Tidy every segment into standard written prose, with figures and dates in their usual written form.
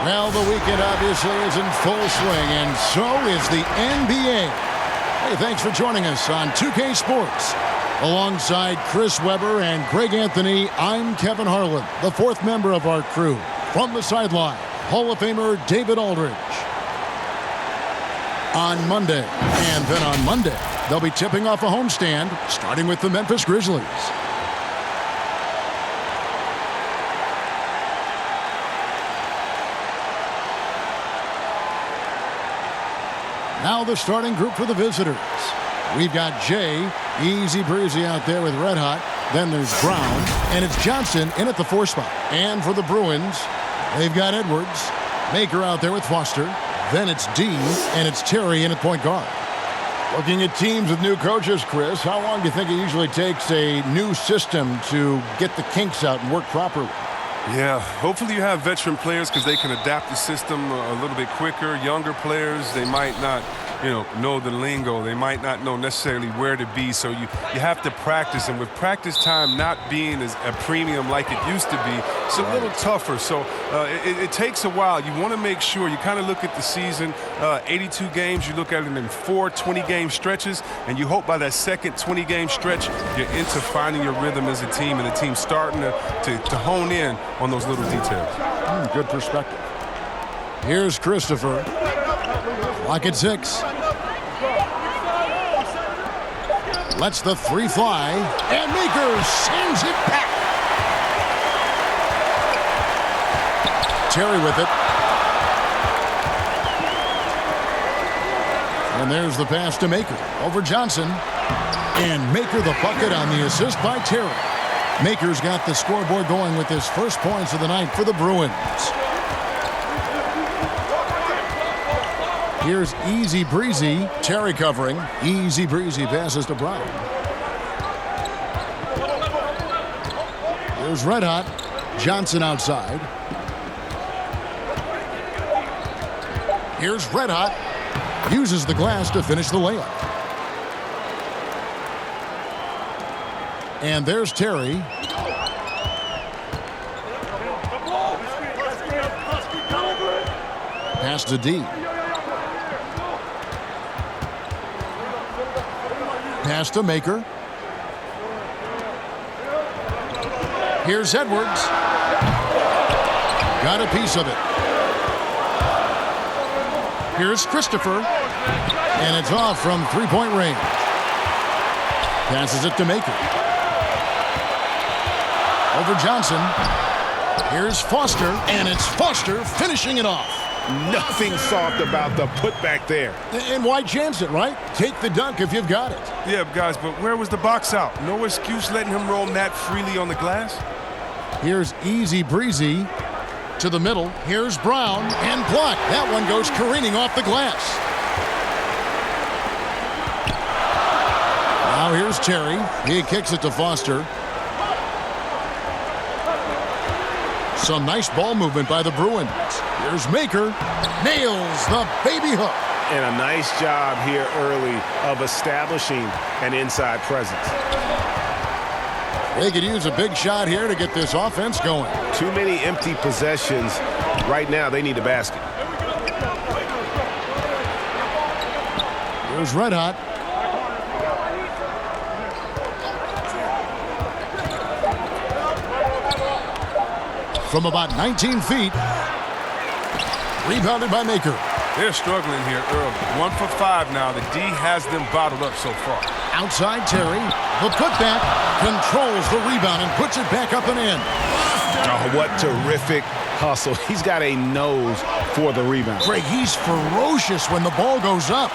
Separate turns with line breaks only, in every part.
Well, the weekend obviously is in full swing, and so is the NBA. Hey, thanks for joining us on 2K Sports. Alongside Chris Webber and Greg Anthony, I'm Kevin Harlan, the fourth member of our crew. From the sideline, Hall of Famer David Aldridge. On Monday, and then on Monday, they'll be tipping off a homestand, starting with the Memphis Grizzlies. Now the starting group for the visitors. We've got Jay, easy breezy out there with Red Hot. Then there's Brown, and it's Johnson in at the 4 spot. And for the Bruins, they've got Edwards, Maker out there with Foster. Then it's Dean, and it's Terry in at point guard. Looking at teams with new coaches, Chris, how long do you think it usually takes a new system to get the kinks out and work properly?
Yeah, hopefully you have veteran players because they can adapt the system a little bit quicker. Younger players, they might not, know the lingo. They might not know necessarily where to be. So you have to practice. And with practice time not being as a premium like it used to be, it's a little tougher. So it takes a while. You want to make sure you kind of look at the season, 82 games. You look at it in 4 20-game stretches. And you hope by that second 20-game stretch, you're into finding your rhythm as a team. And the team's starting to hone in on those little details.
Good perspective. Here's Christopher. Clock at 6. Lets the 3 fly, and Maker sends it back. Terry with it. And there's the pass to Maker over Johnson. And Maker the bucket on the assist by Terry. Maker's got the scoreboard going with his first points of the night for the Bruins. Here's easy breezy. Terry covering. Easy breezy passes to Brown. Here's Red Hot. Johnson outside. Here's Red Hot. Uses the glass to finish the layup. And there's Terry. Pass to D. Pass to Maker. Here's Edwards. Got a piece of it. Here's Christopher. And it's off from 3-point range. Passes it to Maker. Over Johnson. Here's Foster. And it's Foster finishing it off.
Nothing soft about the putback there.
And why chance it, right? Take the dunk if you've got it.
Yeah, guys, but where was the box out? No excuse letting him roam that freely on the glass.
Here's easy breezy to the middle. Here's Brown and blocked. That one goes careening off the glass. Now here's Terry. He kicks it to Foster. Some nice ball movement by the Bruins. Here's Maker. Nails the baby hook.
And a nice job here early of establishing an inside presence.
They could use a big shot here to get this offense going.
Too many empty possessions. Right now, they need a basket.
Here's Red Hot. From about 19 feet. Rebounded by Maker.
They're struggling here early. 1 for 5 now. The D has them bottled up so far.
Outside Terry. The putback controls the rebound and puts it back up and in.
Oh, what terrific hustle. He's got a nose for the rebound.
Greg, he's ferocious when the ball goes up.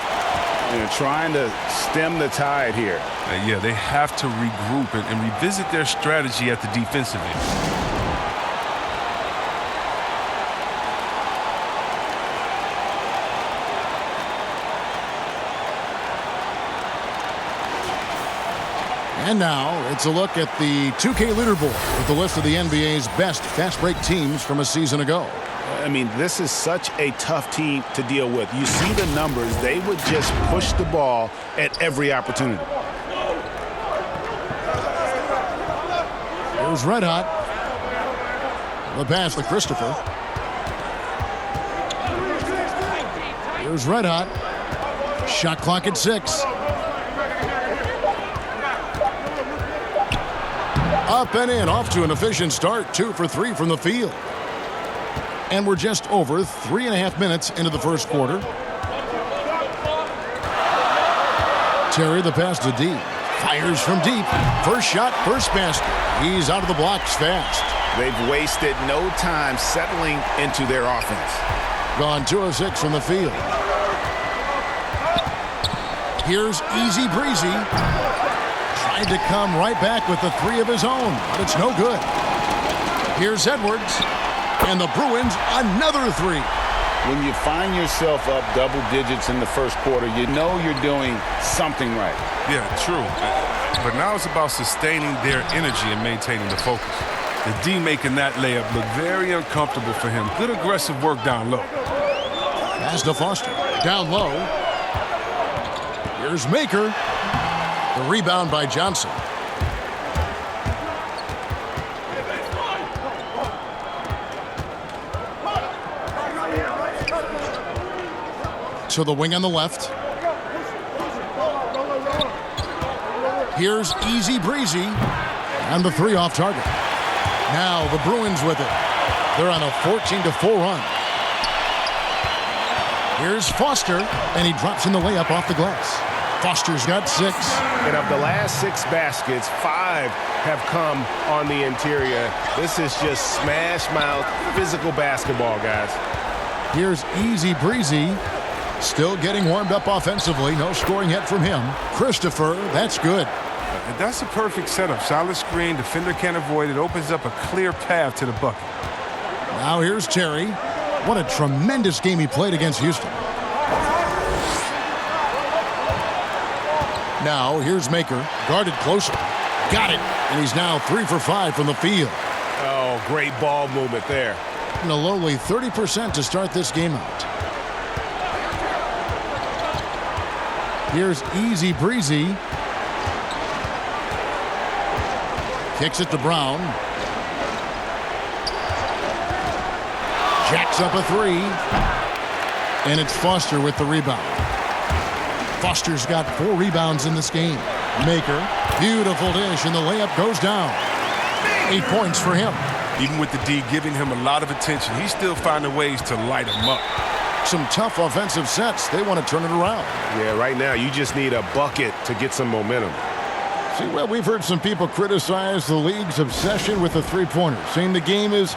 They're trying to stem the tide here.
Yeah, they have to regroup and revisit their strategy at the defensive end.
And now it's a look at the 2K leaderboard with the list of the NBA's best fast break teams from a season ago.
I mean, this is such a tough team to deal with. You see the numbers. They would just push the ball at every opportunity.
Here's Red Hot. The pass to Christopher. Here's Red Hot. Shot clock at 6. Up and in, off to an efficient start. 2 for 3 from the field. And we're just over 3.5 minutes into the first quarter. Terry, the pass to D. Fires from deep. First shot, first basket. He's out of the blocks fast.
They've wasted no time settling into their offense.
Gone 2 of 6 from the field. Here's Easy Breezy. Tried to come right back with the 3 of his own, but it's no good. Here's Edwards. And the Bruins, another 3.
When you find yourself up double digits in the first quarter, you know you're doing something right.
Yeah, true. But now it's about sustaining their energy and maintaining the focus. The D making that layup look very uncomfortable for him. Good aggressive work down low.
Pass to Foster. Down low. Here's Maker. The rebound by Johnson. To the wing on the left. Here's Easy Breezy. And the 3 off target. Now the Bruins with it. They're on a 14-4 run. Here's Foster. And he drops in the layup off the glass. Foster's got 6.
And of the last 6 baskets, 5 have come on the interior. This is just smash mouth, physical basketball, guys.
Here's Easy Breezy. Still getting warmed up offensively. No scoring yet from him. Christopher, that's good.
That's a perfect setup. Solid screen. Defender can't avoid it. Opens up a clear path to the bucket.
Now here's Terry. What a tremendous game he played against Houston. Now here's Maker. Guarded closer. Got it. And he's now 3 for 5 from the field.
Oh, great ball movement there.
And a lowly 30% to start this game out. Here's Easy Breezy. Kicks it to Brown. Jacks up a 3. And it's Foster with the rebound. Foster's got 4 rebounds in this game. Maker, beautiful dish, and the layup goes down. 8 points for him.
Even with the D giving him a lot of attention, he's still finding ways to light him up.
Some tough offensive sets. They want to turn it around.
Yeah, right now you just need a bucket to get some momentum.
See, well, we've heard some people criticize the league's obsession with the three-pointer, saying the game is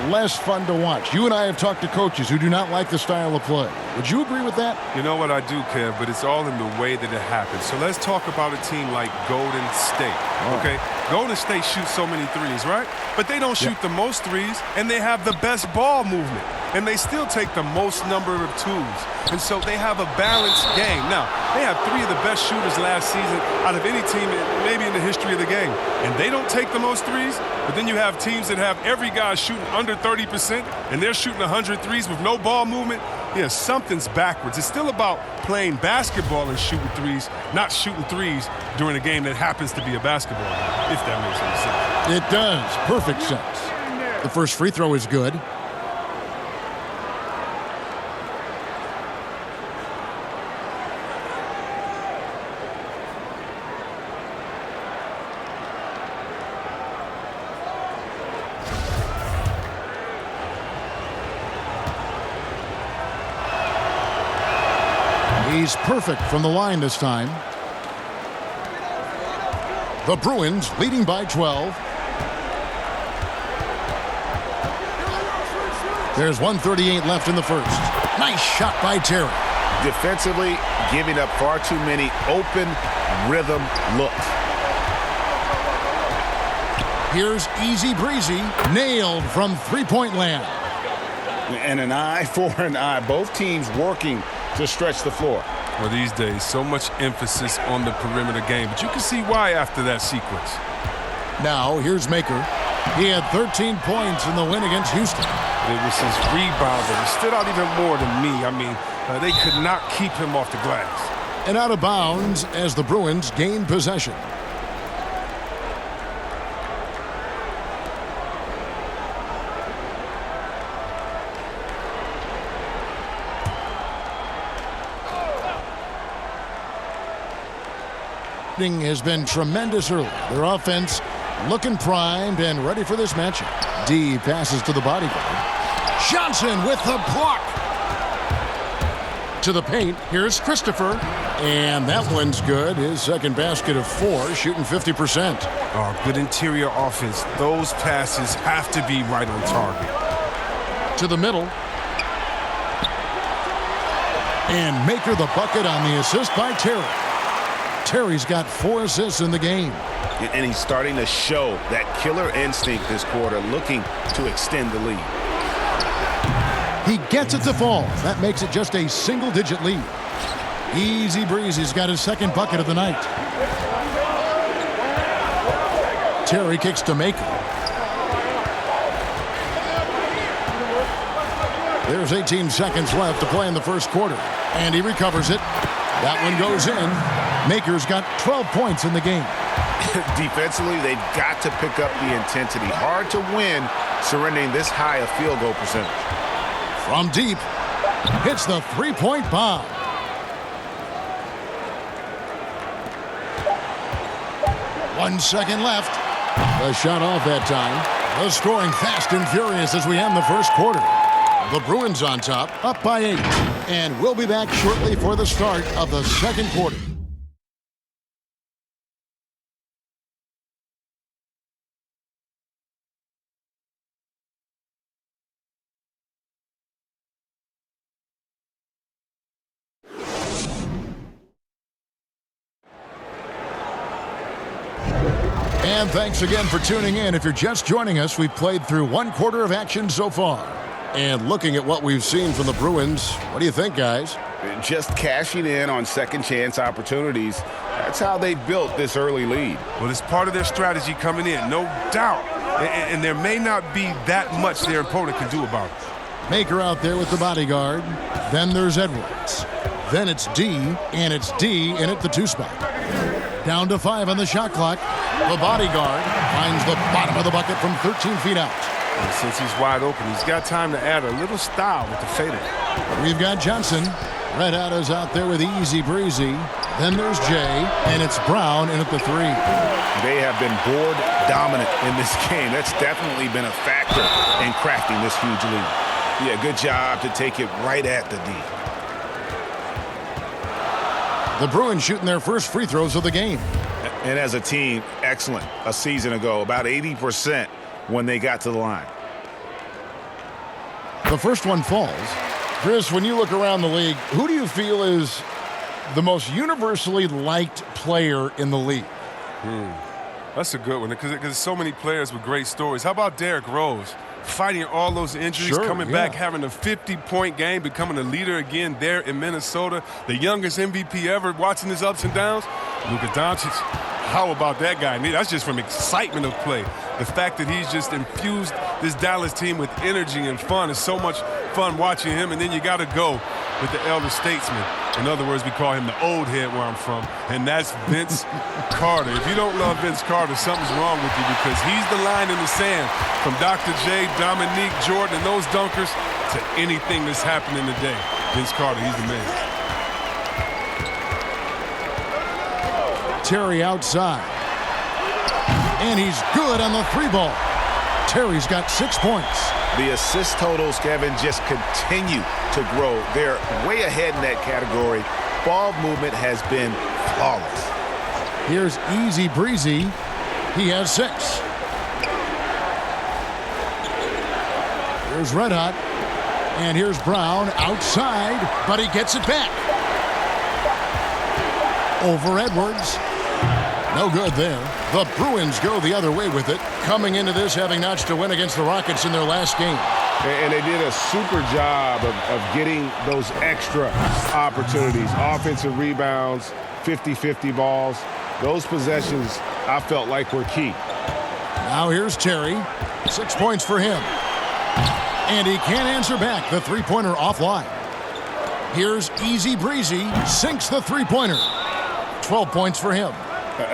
less fun to watch. You and I have talked to coaches who do not like the style of play. Would you agree with that?
You know what, I do, Kev, but it's all in the way that it happens. So let's talk about a team like Golden State, okay? Golden State shoots so many threes, right? But they don't shoot the most threes, and they have the best ball movement. And they still take the most number of twos. And so they have a balanced game. Now, they have 3 of the best shooters last season out of any team, maybe in the history of the game. And they don't take the most threes, but then you have teams that have every guy shooting under 30%, and they're shooting 100 threes with no ball movement. Yeah, something's backwards. It's still about playing basketball and shooting threes, not shooting threes during a game that happens to be a basketball game, if that makes any sense.
It does. Perfect sense. The first free throw is good. He's perfect from the line this time. The Bruins leading by 12. There's 1:38 left in the first. Nice shot by Terry.
Defensively, giving up far too many open rhythm looks.
Here's Easy Breezy. Nailed from three-point land.
And an eye for an eye. Both teams working to stretch the floor.
Well, these days, so much emphasis on the perimeter game, but you can see why after that sequence.
Now, here's Maker. He had 13 points in the win against Houston.
It was his rebound that stood out even more than me. I mean, they could not keep him off the glass.
And out of bounds as the Bruins gain possession. conditioning has been tremendous early. Their offense looking primed and ready for this matchup. D passes to the bodyguard. Johnson with the block. To the paint. Here's Christopher. And that one's good. His second basket of 4, shooting 50%.
Oh, good interior offense. Those passes have to be right on target.
To the middle. And Maker the bucket on the assist by Terry. Terry's got 4 assists in the game.
And he's starting to show that killer instinct this quarter, looking to extend the lead.
He gets it to fall. That makes it just a single-digit lead. Easy breezy's got his second bucket of the night. Terry kicks to Maker. There's 18 seconds left to play in the first quarter. And he recovers it. That one goes in. Maker's got 12 points in the game.
Defensively, they've got to pick up the intensity. Hard to win surrendering this high a field goal percentage.
From deep, hits the three-point bomb. One second left. The shot off that time. The scoring fast and furious as we end the first quarter. The Bruins on top, up by 8. And we'll be back shortly for the start of the second quarter. And thanks again for tuning in. If you're just joining us, we've played through one quarter of action so far. And looking at what we've seen from the Bruins, what do you think, guys?
Just cashing in on second chance opportunities. That's how they built this early lead.
Well, it's part of their strategy coming in, no doubt. And there may not be that much their opponent can do about it.
Maker out there with the bodyguard. Then there's Edwards. Then it's D, and it's D in at the 2 spot. Down to 5 on the shot clock. The bodyguard finds the bottom of the bucket from 13 feet out.
And since he's wide open, he's got time to add a little style with the fader.
We've got Johnson. Red Hot is out there with Easy Breezy. Then there's Jay, and it's Brown in at the 3.
They have been board dominant in this game. That's definitely been a factor in crafting this huge lead. Yeah, good job to take it right at the D.
The Bruins shooting their first free throws of the game.
And as a team, excellent. A season ago, about 80% when they got to the line.
The first one falls. Chris, when you look around the league, who do you feel is the most universally liked player in the league?
That's a good one because there's so many players with great stories. How about Derrick Rose? Fighting all those injuries, coming back, having a 50-point game, becoming a leader again there in Minnesota. The youngest MVP ever, watching his ups and downs. Luka Doncic, how about that guy? That's just from excitement of play. The fact that he's just infused this Dallas team with energy and fun. It's so much fun watching him. And then you got to go with the elder statesman. In other words, we call him the old head where I'm from, and that's Vince Carter. If you don't love Vince Carter, something's wrong with you because he's the line in the sand from Dr. J, Dominique, Jordan, and those dunkers to anything that's happening today. Vince Carter, he's the man.
Terry outside. And he's good on the 3-ball. Terry's got 6 points.
The assist totals, Kevin, just continue to grow. They're way ahead in that category. Ball movement has been flawless.
Here's Easy Breezy. He has 6. Here's Red Hot. And here's Brown outside, but he gets it back. Over Edwards. No good there. The Bruins go the other way with it, coming into this having notched a win against the Rockets in their last game.
And they did a super job of getting those extra opportunities. Offensive rebounds, 50-50 balls. Those possessions, I felt like, were key.
Now here's Terry. 6 points for him. And he can't answer back. The three-pointer offline. Here's Easy Breezy. Sinks the three-pointer. 12 points for him.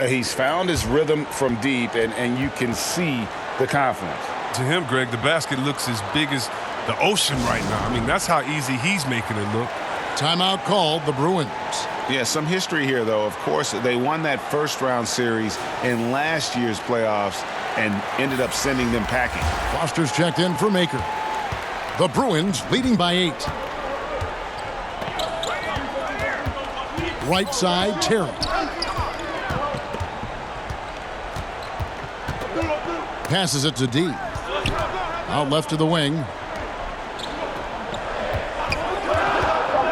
He's found his rhythm from deep, and you can see the confidence.
To him, Greg, the basket looks as big as the ocean right now. I mean, that's how easy he's making it look.
Timeout called, the Bruins.
Yeah, some history here, though. Of course, they won that first-round series in last year's playoffs and ended up sending them packing.
Foster's checked in for Maker. The Bruins leading by 8. Right side, Terry. Passes it to D. Out left to the wing.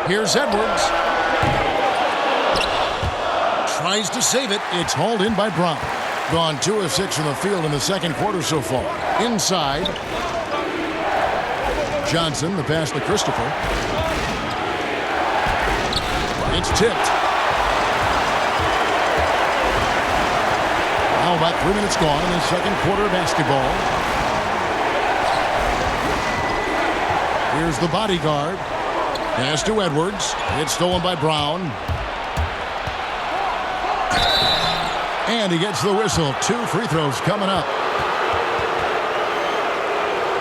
Here's Edwards. Tries to save it. It's hauled in by Brown. Gone 2 of 6 from the field in the second quarter so far. Inside. Johnson, the pass to Christopher. It's tipped. Now about 3 minutes gone in the second quarter of basketball. Here's the bodyguard. Pass to Edwards. It's stolen by Brown. And he gets the whistle. 2 free throws coming up.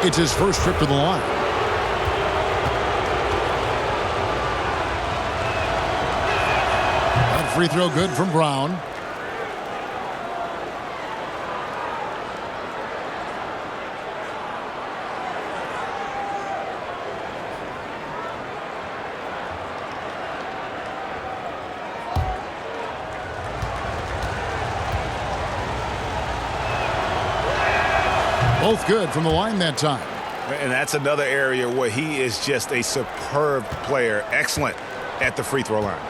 It's his first trip to the line. That free throw good from Brown. Both good from the line that time.
And that's another area where he is just a superb player. Excellent at the free throw line.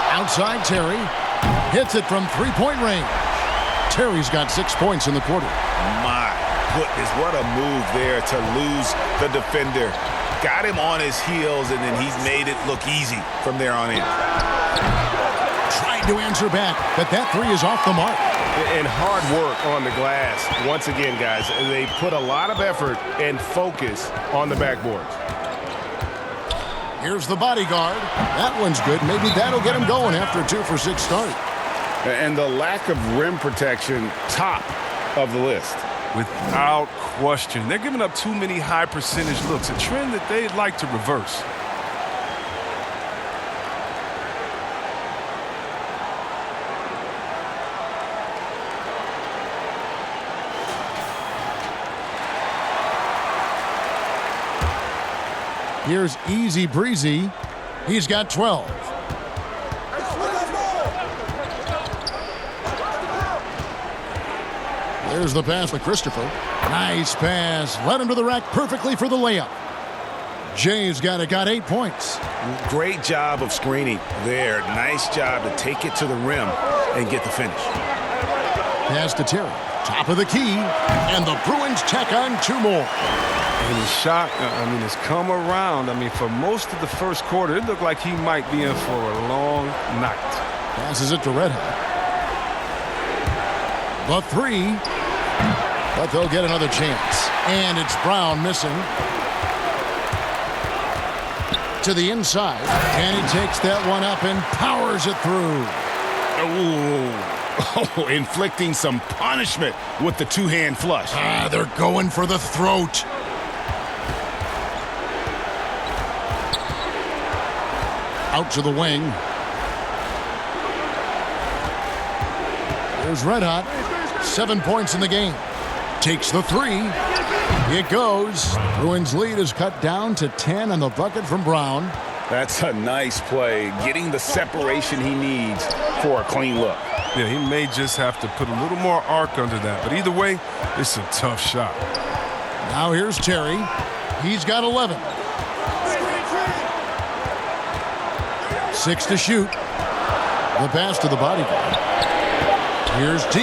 Outside Terry. Hits it from three-point range. Terry's got 6 points in the quarter.
My goodness, what a move there to lose the defender. Got him on his heels, and then he's made it look easy from there on in.
Tried to answer back, but that three is off the mark.
And hard work on the glass. Once again, guys, they put a lot of effort and focus on the backboards.
Here's the bodyguard. That one's good. Maybe that'll get him going after a 2 for 6 start.
And the lack of rim protection, top of the list.
Without question. They're giving up too many high percentage looks, a trend that they'd like to reverse.
Here's Easy Breezy. He's got 12. There's the pass to Christopher. Nice pass. Led him to the rack perfectly for the layup. Jay's got 8 points.
Great job of screening there. Nice job to take it to the rim and get the finish.
Pass to Terry. Top of the key. And the Bruins check on 2 more.
And his shot, has come around. For most of the first quarter, it looked like he might be in for a long night.
Passes it to Red Hot. The 3. But they'll get another chance. And it's Brown missing. To the inside. And he takes that one up and powers it through.
Oh, inflicting some punishment with the 2-hand flush.
They're going for the throat. Out to the wing. There's Red Hot. 7 points in the game. Takes the 3. It goes. Bruins lead is cut down to 10 on the bucket from Brown.
That's a nice play. Getting the separation he needs for a clean look.
Yeah, he may just have to put a little more arc under that. But either way, it's a tough shot.
Now here's Terry. He's got 11. 6 to shoot. The pass to the bodyguard. Here's D.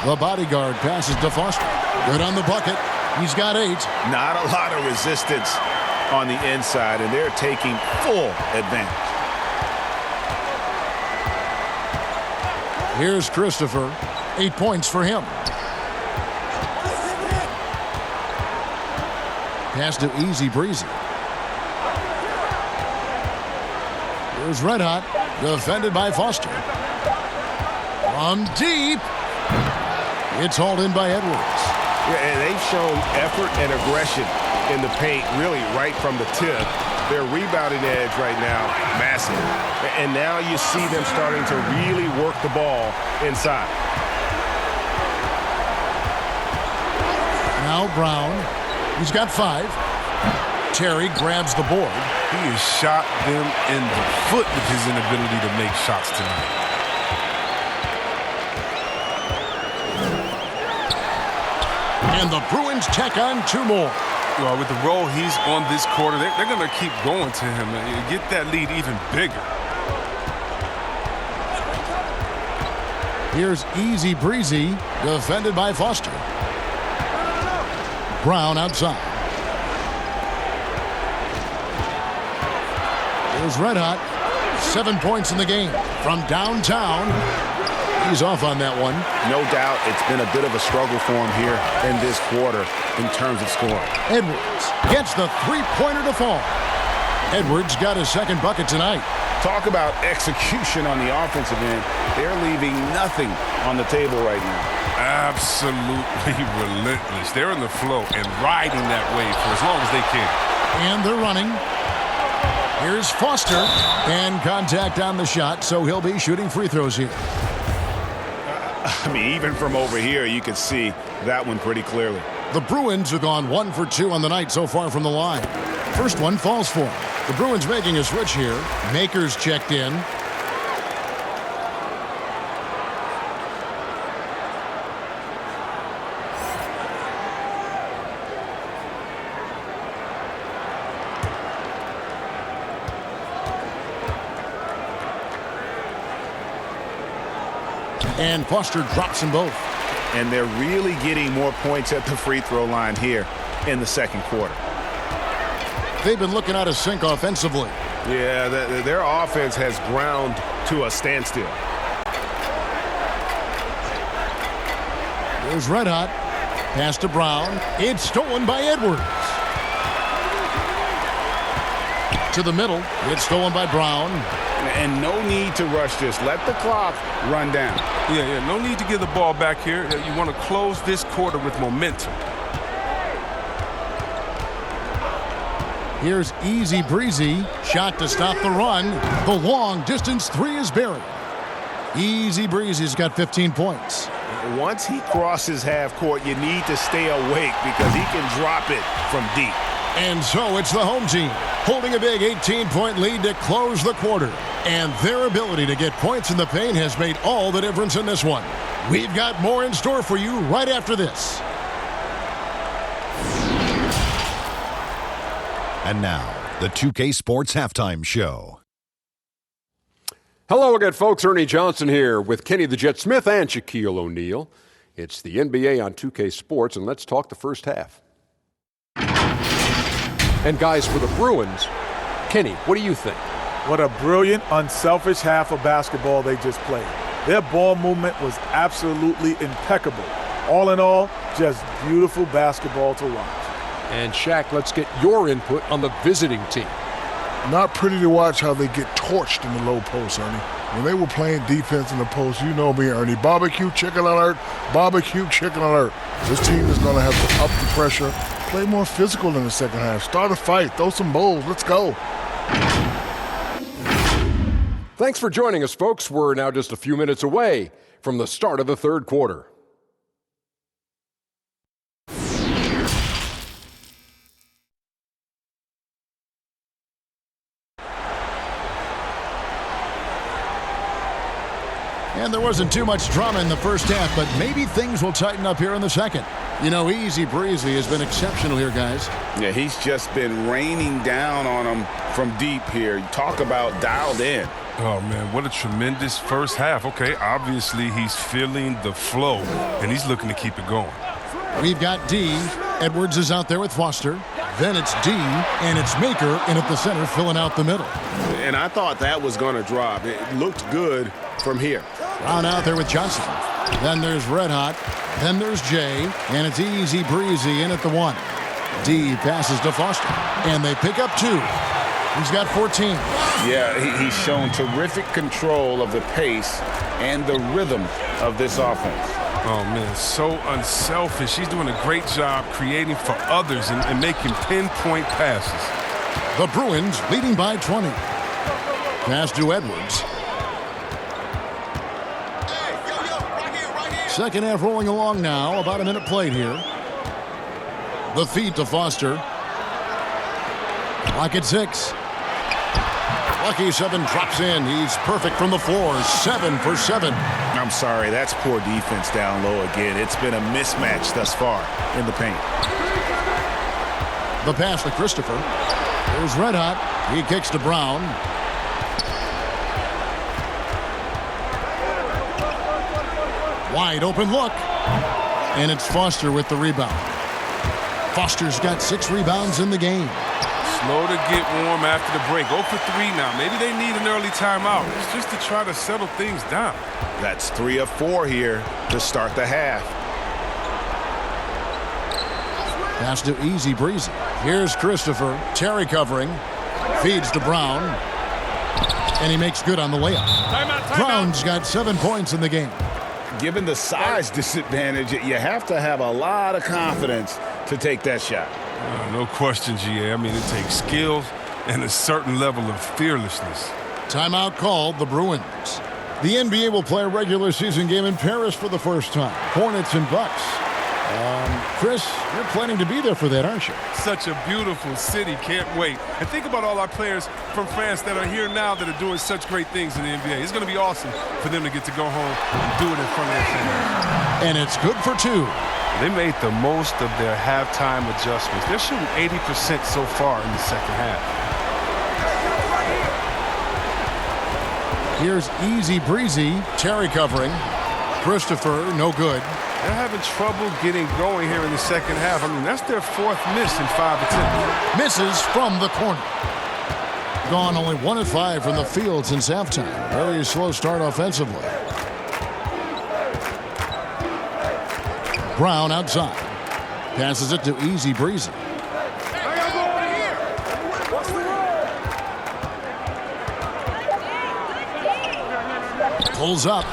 The bodyguard passes to Foster. Good on the bucket. He's got 8.
Not a lot of resistance on the inside, and they're taking full advantage.
Here's Christopher. 8 points for him. Pass to Easy Breezy. Here's Red Hot. Defended by Foster. From deep. It's hauled in by Edwards.
Yeah, and they've shown effort and aggression in the paint, really right from the tip. Their rebounding edge right now, massive. And now you see them starting to really work the ball inside.
Now Brown. He's got 5. Terry grabs the board.
He has shot them in the foot with his inability to make shots tonight.
And the Bruins tack on 2 more.
Well, with the role he's on this quarter, they're going to keep going to him and get that lead even bigger.
Here's Easy Breezy, defended by Foster. Brown outside. Here's Red Hot. 7 points in the game from downtown. He's off on that one.
No doubt it's been a bit of a struggle for him here in this quarter in terms of scoring.
Edwards gets the 3-pointer to fall. Edwards got his 2nd bucket tonight.
Talk about execution on the offensive end. They're leaving nothing on the table right now.
Absolutely relentless. They're in the flow and riding that wave for as long as they can.
And they're running. Here's Foster. And contact on the shot, so he'll be shooting free throws here.
I mean, even from over here, you can see that one pretty clearly.
The Bruins have gone 1 for 2 on the night so far from the line. First one falls for him. The Bruins making a switch here. Makers checked in. And Foster drops them both.
And they're really getting more points at the free throw line here in the 2nd quarter.
They've been looking out of sync offensively.
Yeah, their offense has ground to a standstill.
There's Red Hot. Pass to Brown. It's stolen by Edwards. To the middle. It's stolen by Brown.
And no need to rush this. Let the clock run down.
Yeah, no need to give the ball back here. You want to close this quarter with momentum.
Here's Easy Breezy. Shot to stop the run. The long distance 3 is buried. Easy Breezy's got 15 points.
Once he crosses half court, you need to stay awake because he can drop it from deep.
And so it's the home team holding a big 18-point lead to close the quarter. And their ability to get points in the paint has made all the difference in this one. We've got more in store for you right after this.
And now, the 2K Sports Halftime Show.
Hello again, folks. Ernie Johnson here with Kenny the Jet Smith and Shaquille O'Neal. It's the NBA on 2K Sports, and let's talk the first half. And guys, for the Bruins, Kenny, what do you think?
What a brilliant, unselfish half of basketball they just played. Their ball movement was absolutely impeccable. All in all, just beautiful basketball to watch.
And Shaq, let's get your input on the visiting team.
Not pretty to watch how they get torched in the low post, Ernie. When they were playing defense in the post, you know me, Ernie. Barbecue chicken alert, barbecue chicken alert. This team is going to have to up the pressure, play more physical in the second half, start a fight, throw some bowls, let's go.
Thanks for joining us, folks. We're now just a few minutes away from the start of the third quarter.
And there wasn't too much drama in the first half, but maybe things will tighten up here in the second. You know, Easy Breezy has been exceptional here, guys.
Yeah, he's just been raining down on them from deep here. You talk about dialed in.
Oh, man, what a tremendous first half. Okay, obviously he's feeling the flow, and he's looking to keep it going.
We've got D. Edwards is out there with Foster. Then it's D, and it's Maker in at the center, filling out the middle.
And I thought that was going to drop. It looked good from here.
Brown out there with Johnson. Then there's Red Hot. Then there's Jay, and it's Easy Breezy in at the 1. D passes to Foster, and they pick up 2. He's got 14.
Yeah, he's shown terrific control of the pace and the rhythm of this offense.
Oh, man, so unselfish. She's doing a great job creating for others and making pinpoint passes.
The Bruins leading by 20. Pass to Edwards. Second half rolling along now. About a minute played here. The feed to Foster. Clock at 6. Lucky 7 drops in. He's perfect from the floor. 7 for 7.
I'm sorry, that's poor defense down low again. It's been a mismatch thus far in the paint.
The pass to Christopher. There's Red Hot. He kicks to Brown. Wide open look. And it's Foster with the rebound. Foster's got 6 rebounds in the game.
Slow to get warm after the break. 0 for 3 now. Maybe they need an early timeout. It's just to try to settle things down.
That's 3 of 4 here to start the half.
Pass to Easy Breezy. Here's Christopher. Terry covering. Feeds to Brown. And he makes good on the layup.
Timeout.
Brown's got 7 points in the game.
Given the size disadvantage, you have to have a lot of confidence to take that shot.
No question, GA. I mean, it takes skill and a certain level of fearlessness.
Timeout called, the Bruins. The NBA will play a regular season game in Paris for the first time. Hornets and Bucks. Chris, you're planning to be there for that, aren't you?
Such a beautiful city. Can't wait. And think about all our players from France that are here now that are doing such great things in the NBA. It's going to be awesome for them to get to go home and do it in front of their fans.
And it's good for 2.
They made the most of their halftime adjustments. They're shooting 80% so far in the second half.
Here's Easy Breezy. Terry covering. Christopher, no good.
They're having trouble getting going here in the second half. I mean, that's their 4th miss in 5 attempts.
Misses from the corner. Gone only 1 of 5 from the field since halftime. Very slow start offensively. Brown outside. Passes it to Easy Breezy. Pulls up.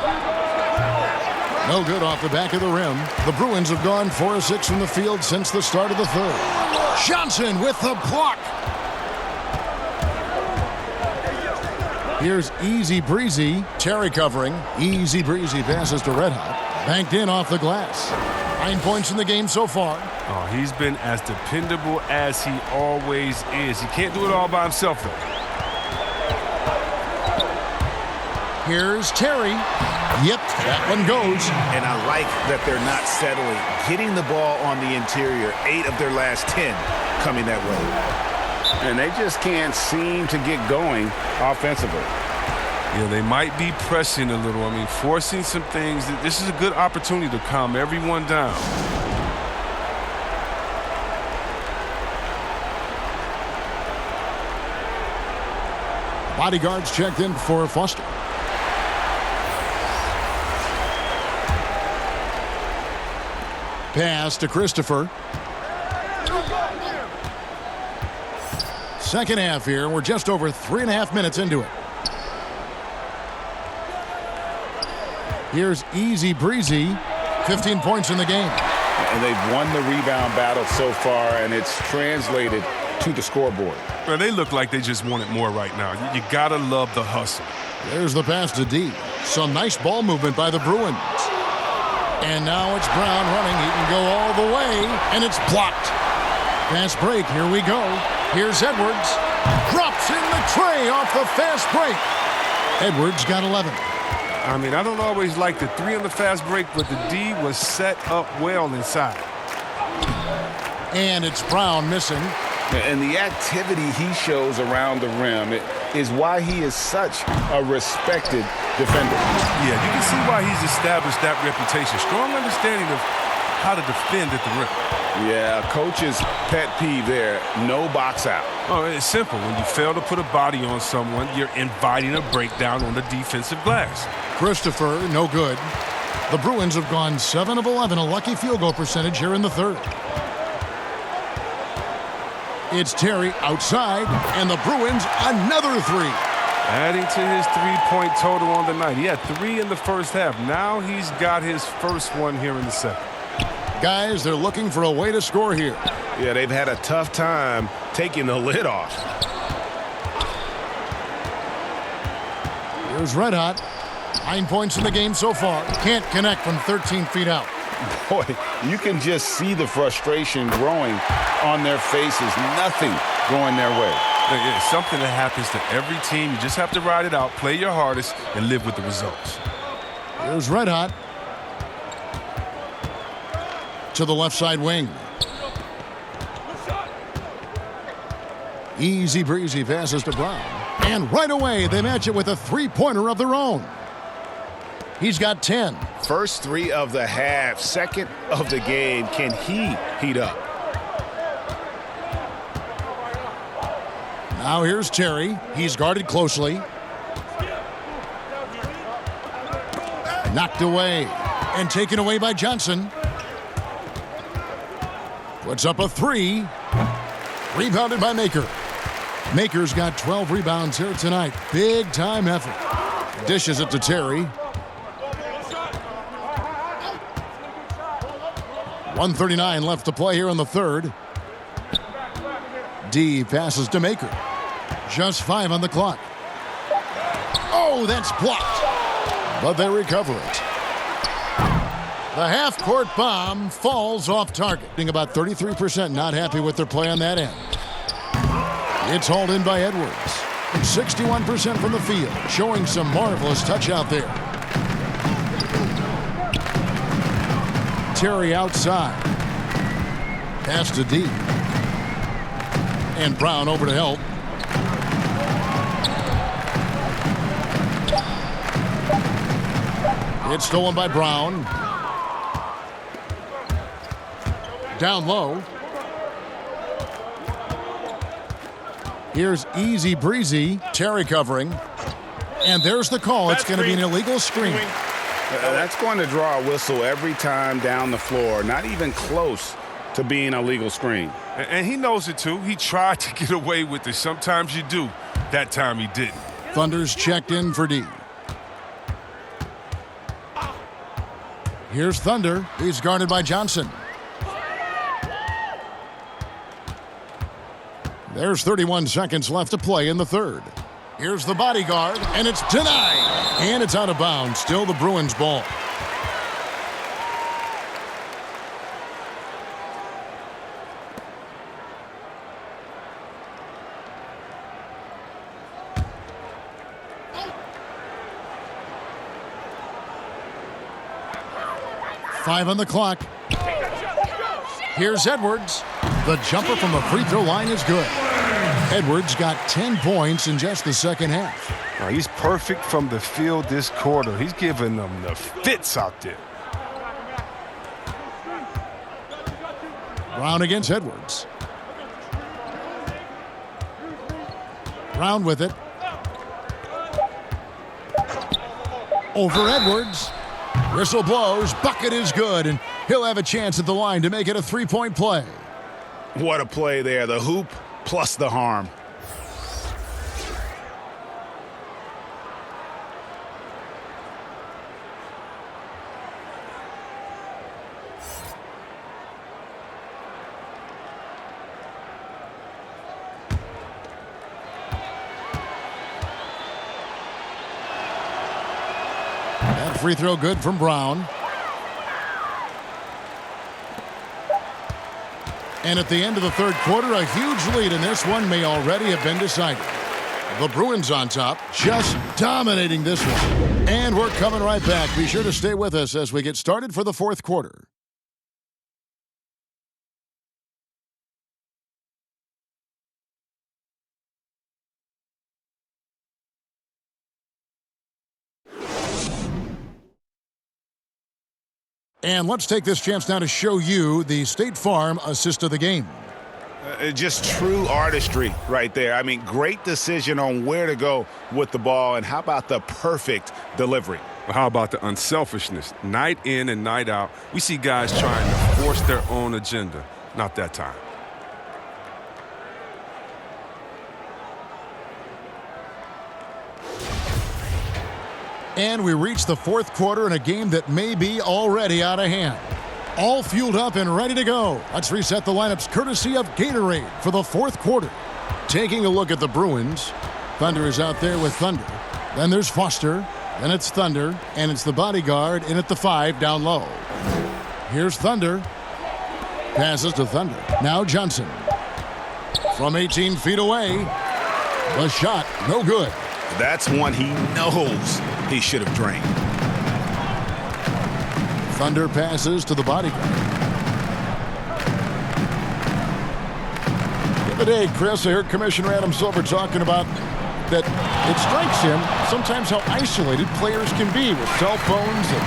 No good off the back of the rim. The Bruins have gone 4 of 6 from the field since the start of the third. Johnson with the block. Here's Easy Breezy. Terry covering. Easy Breezy passes to Red Hot. Banked in off the glass. 9 points in the game so far.
Oh, he's been as dependable as he always is. He can't do it all by himself, though.
Here's Terry. Yep, that one goes.
And I like that they're not settling. Getting the ball on the interior, 8 of their last 10 coming that way. And they just can't seem to get going offensively.
Yeah, they might be pressing a little. I mean, forcing some things. This is a good opportunity to calm everyone down.
Bodyguards checked in for Foster. Pass to Christopher. Second half here. We're just over 3.5 minutes into it. Here's Easy Breezy. 15 points in the game.
And they've won the rebound battle so far, and it's translated to the scoreboard.
Well, they look like they just want it more right now. You gotta love the hustle.
There's the pass to D. Some nice ball movement by the Bruins. And now it's Brown running. He can go all the way, and it's blocked. Fast break. Here we go. Here's Edwards. Drops in the tray off the fast break. Edwards got 11.
I mean, I don't always like the 3 on the fast break, but the D was set up well inside.
And it's Brown missing.
And the activity he shows around the rim is why he is such a respected defender.
Yeah, you can see why he's established that reputation. Strong understanding of how to defend at the rim.
Yeah, coach's pet peeve there, no box out.
Oh, it's simple. When you fail to put a body on someone, you're inviting a breakdown on the defensive glass.
Christopher, no good. The Bruins have gone 7 of 11, a lucky field goal percentage here in the third. It's Terry outside, and the Bruins another 3.
Adding to his three-point total on the night. He had 3 in the first half. Now he's got his first one here in the second.
Guys, they're looking for a way to score here.
Yeah, they've had a tough time taking the lid off.
Here's Red Hot. 9 points in the game so far. Can't connect from 13 feet out.
Boy, you can just see the frustration growing on their faces. Nothing going their way.
It's something that happens to every team. You just have to ride it out, play your hardest, and live with the results.
Here's Red Hot. To the left side wing. Easy breezy passes to Brown. And right away, they match it with a three-pointer of their own. He's got 10.
First 3 of the half, second of the game. Can he heat up?
Now here's Terry. He's guarded closely. Knocked away and taken away by Johnson. Puts up a 3. Rebounded by Maker. Maker's got 12 rebounds here tonight. Big time effort. Dishes it to Terry. 1:39 left to play here in the third. D passes to Maker. Just 5 on the clock. Oh, that's blocked. But they recover it. The half-court bomb falls off target. About 33% not happy with their play on that end. It's hauled in by Edwards. 61% from the field, showing some marvelous touch out there. Terry outside. Pass to D. And Brown over to help. It's stolen by Brown. Down low. Here's Easy Breezy. Terry covering. And there's the call. It's going to be an illegal screen.
That's going to draw a whistle every time down the floor. Not even close to being a legal screen.
And he knows it, too. He tried to get away with it. Sometimes you do. That time he didn't.
Thunder's checked in for D. Here's Thunder. He's guarded by Johnson. There's 31 seconds left to play in the third. Here's the bodyguard, and it's denied. And it's out of bounds. Still the Bruins ball. Five on the clock. Here's Edwards. The jumper from the free throw line is good. Edwards got 10 points in just the second half.
He's perfect from the field this quarter. He's giving them the fits out there.
Brown against Edwards. Brown with it. Over Edwards. Whistle blows. Bucket is good, and he'll have a chance at the line to make it a three-point play.
What a play there. The hoop plus the harm.
That free throw good from Brown. And at the end of the third quarter, a huge lead, and this one may already have been decided. The Bruins on top, just dominating this one. And we're coming right back. Be sure to stay with us as we get started for the fourth quarter. And let's take this chance now to show you the State Farm assist of the game.
Just true artistry right there. I mean, great decision on where to go with the ball, and how about the perfect delivery?
Well, how about the unselfishness? Night in and night out, we see guys trying to force their own agenda. Not that time.
And we reach the fourth quarter in a game that may be already out of hand. All fueled up and ready to go. Let's reset the lineups courtesy of Gatorade for the fourth quarter. Taking a look at the Bruins. Thunder is out there with Thunder. Then there's Foster. Then it's Thunder. And it's the bodyguard in at the 5 down low. Here's Thunder. Passes to Thunder. Now Johnson. From 18 feet away. The shot, no good.
That's one he knows he should have drained.
Thunder passes to the bodyguard. The other day, Chris, I heard Commissioner Adam Silver talking about that it strikes him sometimes how isolated players can be with cell phones and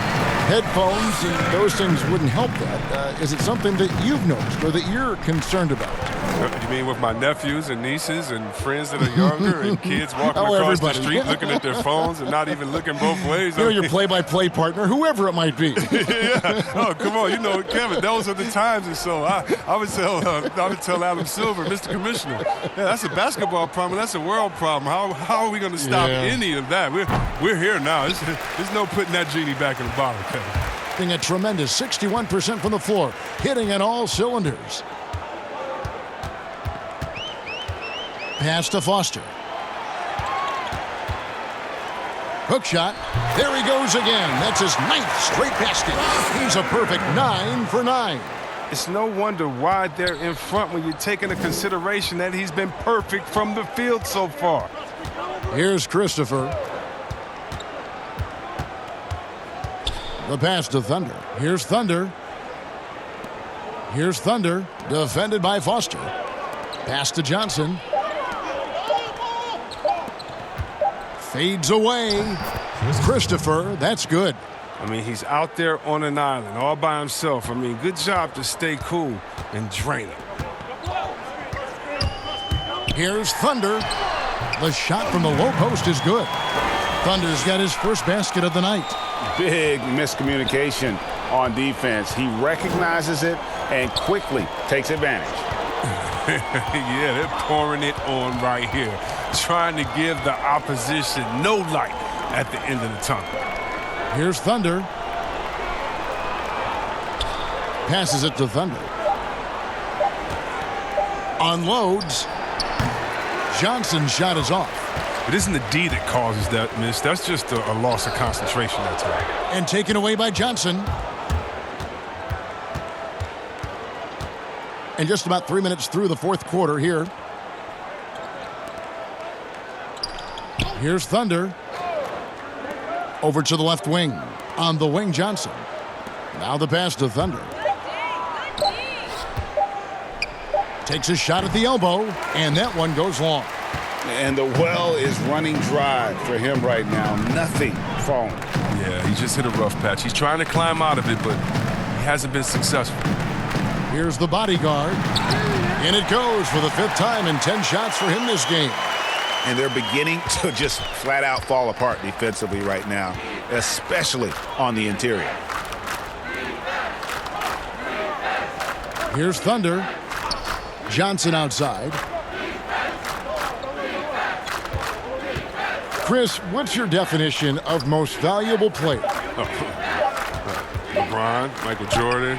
headphones, and those things wouldn't help that. Is it something that you've noticed or that you're concerned about?
You mean with my nephews and nieces and friends that are younger and kids walking across the street looking at their phones and not even looking both ways?
You know, your play-by-play partner, whoever it might be.
Yeah. Oh, come on. You know, Kevin, those are the times. And so I would tell Adam Silver, Mr. Commissioner, yeah, that's a basketball problem. That's a world problem. How are we going to stop any of that? We're here now. There's no putting that genie back in the bottle, Kevin.
Hitting a tremendous 61% from the floor, hitting on all cylinders. Pass to Foster. Hook shot. There he goes again. That's his 9th straight basket. He's a perfect 9 for 9.
It's no wonder why they're in front when you take into consideration that he's been perfect from the field so far.
Here's Christopher. The pass to Thunder. Here's Thunder. Here's Thunder. Defended by Foster. Pass to Johnson. Fades away. Christopher, that's good.
I mean, he's out there on an island all by himself. I mean, good job to stay cool and drain it.
Here's Thunder. The shot from the low post is good. Thunder's got his first basket of the night.
Big miscommunication on defense. He recognizes it and quickly takes advantage.
Yeah, they're pouring it on right here, trying to give the opposition no light at the end of the tunnel.
Here's Thunder. Passes it to Thunder. Unloads. Johnson's shot is off.
It isn't the D that causes that miss. That's just a loss of concentration that time.
And taken away by Johnson. And just about 3 minutes through the fourth quarter here. Here's Thunder. Over to the left wing. On the wing, Johnson. Now the pass to Thunder. Takes a shot at the elbow, and that one goes long.
And the well is running dry for him right now. Nothing falling.
Yeah, he just hit a rough patch. He's trying to climb out of it, but he hasn't been successful.
Here's the bodyguard. And it goes for the 5th time and 10 shots for him this game.
And they're beginning to just flat out fall apart defensively right now, especially on the interior.
Here's Thunder. Johnson outside. Chris, what's your definition of most valuable player?
LeBron, Michael Jordan.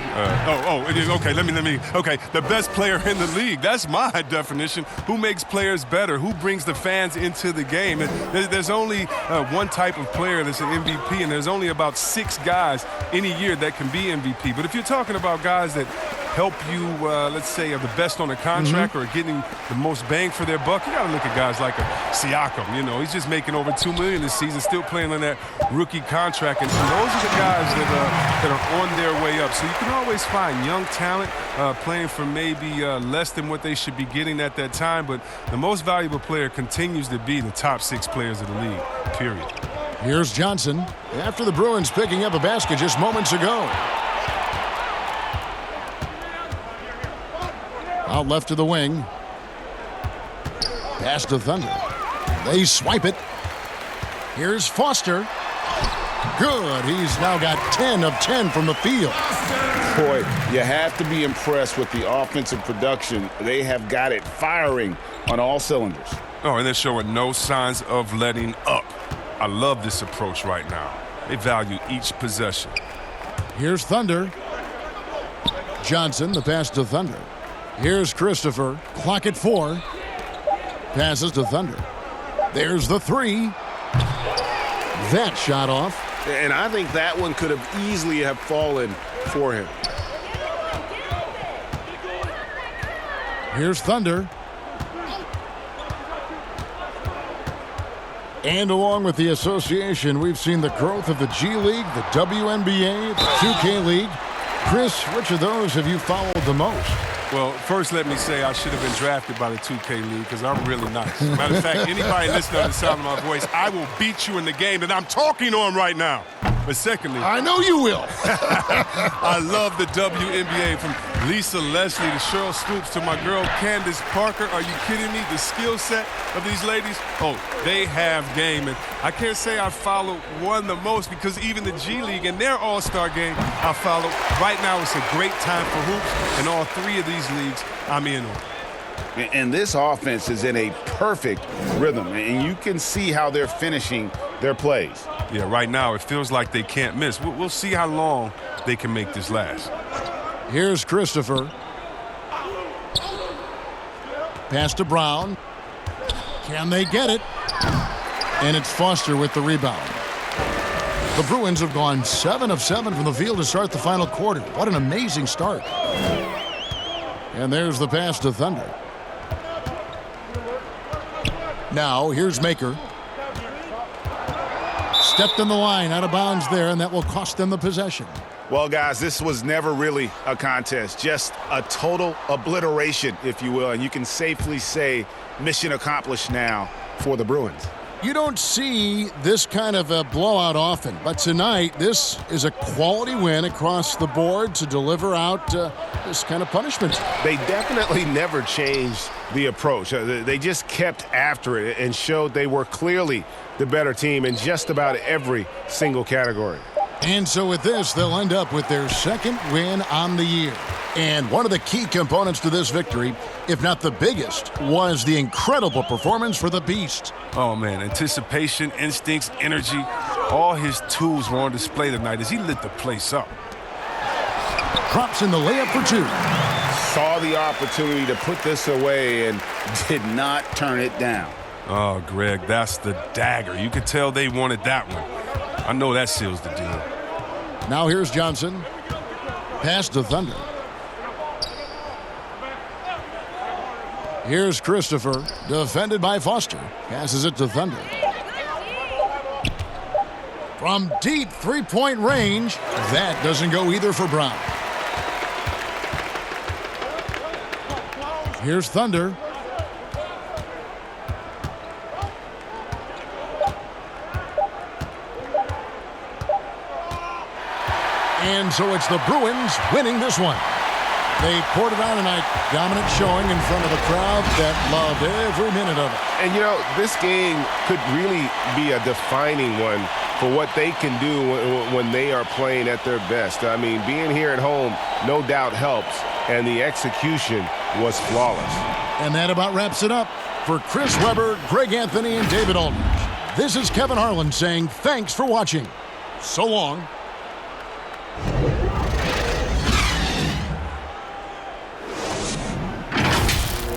Okay, let me. Okay, the best player in the league. That's my definition. Who makes players better? Who brings the fans into the game? And there's only one type of player that's an MVP, and there's only about 6 guys in a year that can be MVP. But if you're talking about guys that help you, let's say, are the best on a contract or getting the most bang for their buck, you got to look at guys like a Siakam. You know, he's just making over $2 million this season, still playing on that rookie contract. And those are the guys that are on their way up. So you can always find young talent playing for maybe less than what they should be getting at that time. But the most valuable player continues to be the top 6 players of the league, period.
Here's Johnson after the Bruins picking up a basket just moments ago. Out left to the wing. Pass to Thunder. They swipe it. Here's Foster. Good. He's now got 10 of 10 from the field.
Boy, you have to be impressed with the offensive production. They have got it firing on all cylinders.
Oh, and they're showing no signs of letting up I love this approach right now. They value each possession.
Here's Thunder. Johnson, the pass to Thunder. Here's Christopher. Clock at 4. Passes to Thunder. There's the 3. That shot off.
And I think that one could have easily have fallen for him.
Here's Thunder. And along with the association, we've seen the growth of the G League, the WNBA, the 2K League. Chris, which of those have you followed the most?
Well, first let me say I should have been drafted by the 2K League because I'm really nice. Matter of fact, anybody listening to the sound of my voice, I will beat you in the game that I'm talking on right now. But secondly,
I know you will.
I love the WNBA, from Lisa Leslie to Cheryl Stoops to my girl Candace Parker. Are you kidding me? The skill set of these ladies, oh, they have game. And I can't say I follow one the most because even the G League and their all-star game I follow. Right now it's a great time for hoops, and all 3 of these leagues I'm in on.
And this offense is in a perfect rhythm, and you can see how they're finishing their plays.
Yeah, right now it feels like they can't miss. We'll see how long they can make this last.
Here's Christopher. Pass to Brown. Can they get it? And it's Foster with the rebound. The Bruins have gone 7 of 7 from the field to start the final quarter. What an amazing start. And there's the pass to Thunder. Now, here's Maker. Stepped in the line, out of bounds there, and that will cost them the possession.
Well, guys, this was never really a contest, just a total obliteration, if you will, and you can safely say mission accomplished now for the Bruins.
You don't see this kind of a blowout often, but tonight this is a quality win across the board to deliver out this kind of punishment.
They definitely never changed the approach. They just kept after it and showed they were clearly the better team in just about every single category.
And so with this, they'll end up with their 2nd win on the year. And one of the key components to this victory, if not the biggest, was the incredible performance for the Beast.
Oh, man, anticipation, instincts, energy, all his tools were on display tonight as he lit the place up.
Drops in the layup for 2.
Saw the opportunity to put this away and did not turn it down.
Oh, Greg, that's the dagger. You could tell they wanted that one. I know that seals the deal.
Now here's Johnson. Pass to Thunder. Here's Christopher, defended by Foster. Passes it to Thunder. From deep three-point range, that doesn't go either for Brown. Here's Thunder. And so it's the Bruins winning this one. They poured it on tonight. Dominant showing in front of a crowd that loved every minute of it.
And, you know, this game could really be a defining one for what they can do when they are playing at their best. I mean, being here at home no doubt helps, and the execution was flawless.
And that about wraps it up. For Chris Webber, Greg Anthony, and David Aldridge, this is Kevin Harlan saying thanks for watching. So long.